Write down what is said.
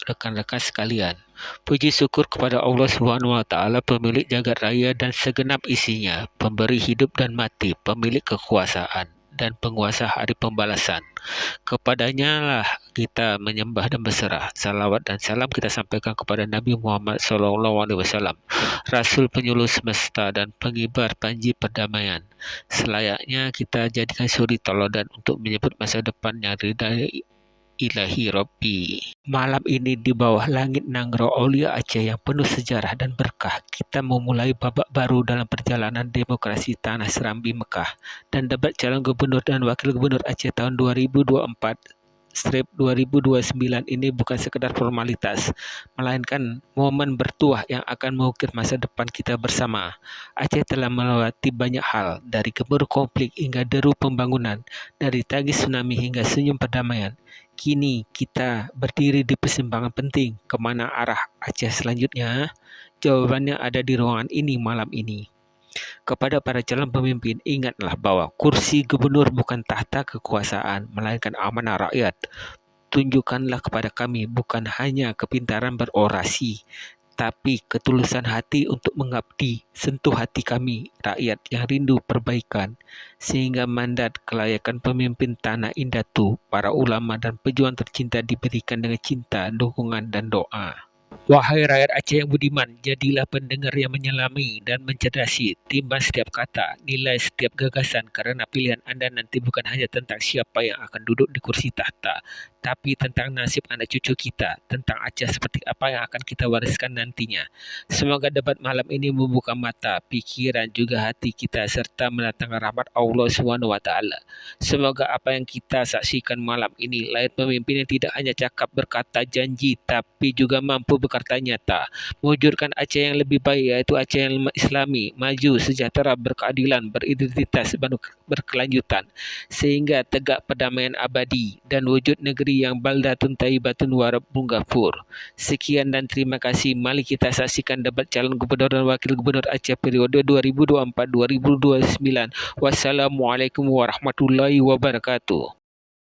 rekan-rekan sekalian. Puji syukur kepada Allah Subhanahu wa taala, pemilik jagat raya dan segenap isinya, pemberi hidup dan mati, pemilik kekuasaan dan penguasa hari pembalasan. Kepadanya lah kita menyembah dan berserah. Salawat dan salam kita sampaikan kepada Nabi Muhammad SAW, Rasul penyuluh semesta dan pengibar panji perdamaian. Selayaknya kita jadikan suri teladan untuk menyebut masa depan yang ridai ilahi Rabbi. Malam ini di bawah langit Nangro Aulia Aceh yang penuh sejarah dan berkah, kita memulai babak baru dalam perjalanan demokrasi Tanah Serambi Mekah dan debat calon gubernur dan wakil gubernur Aceh tahun 2024-2029 ini bukan sekedar formalitas, melainkan momen bertuah yang akan mengukir masa depan kita bersama. Aceh telah melewati banyak hal, dari gemuruh konflik hingga deru pembangunan, dari tangis tsunami hingga senyum perdamaian. Kini kita berdiri di persimpangan penting. Kemana arah Aceh selanjutnya? Jawabannya ada di ruangan ini malam ini. Kepada para calon pemimpin, ingatlah bahwa kursi gubernur bukan tahta kekuasaan, melainkan amanah rakyat. Tunjukkanlah kepada kami bukan hanya kepintaran berorasi, tapi ketulusan hati untuk mengabdi. Sentuh hati kami, rakyat yang rindu perbaikan, sehingga mandat kelayakan pemimpin Tanah Indatu, para ulama dan pejuang tercinta diberikan dengan cinta, dukungan, dan doa. Wahai rakyat Aceh yang budiman, jadilah pendengar yang menyelami dan mencerdasi, timbang setiap kata, nilai setiap gagasan, karena pilihan Anda nanti bukan hanya tentang siapa yang akan duduk di kursi tahta, tapi tentang nasib anak cucu kita, tentang Aceh seperti apa yang akan kita wariskan nantinya. Semoga debat malam ini membuka mata, pikiran, juga hati kita, serta mendatangkan rahmat Allah SWT. Semoga apa yang kita saksikan malam ini lahir pemimpin yang tidak hanya cakap berkata janji, tapi juga mampu berkata nyata, mewujudkan Aceh yang lebih baik, yaitu Aceh yang islami, maju, sejahtera, berkeadilan, beridentitas, berkelanjutan, sehingga tegak perdamaian abadi dan wujud negeri yang baldatun thayyibatun wa rabbun ghafur. Sekian dan terima kasih. Mari kita saksikan debat calon gubernur dan wakil gubernur Aceh periode 2024-2029. Wassalamualaikum warahmatullahi wabarakatuh.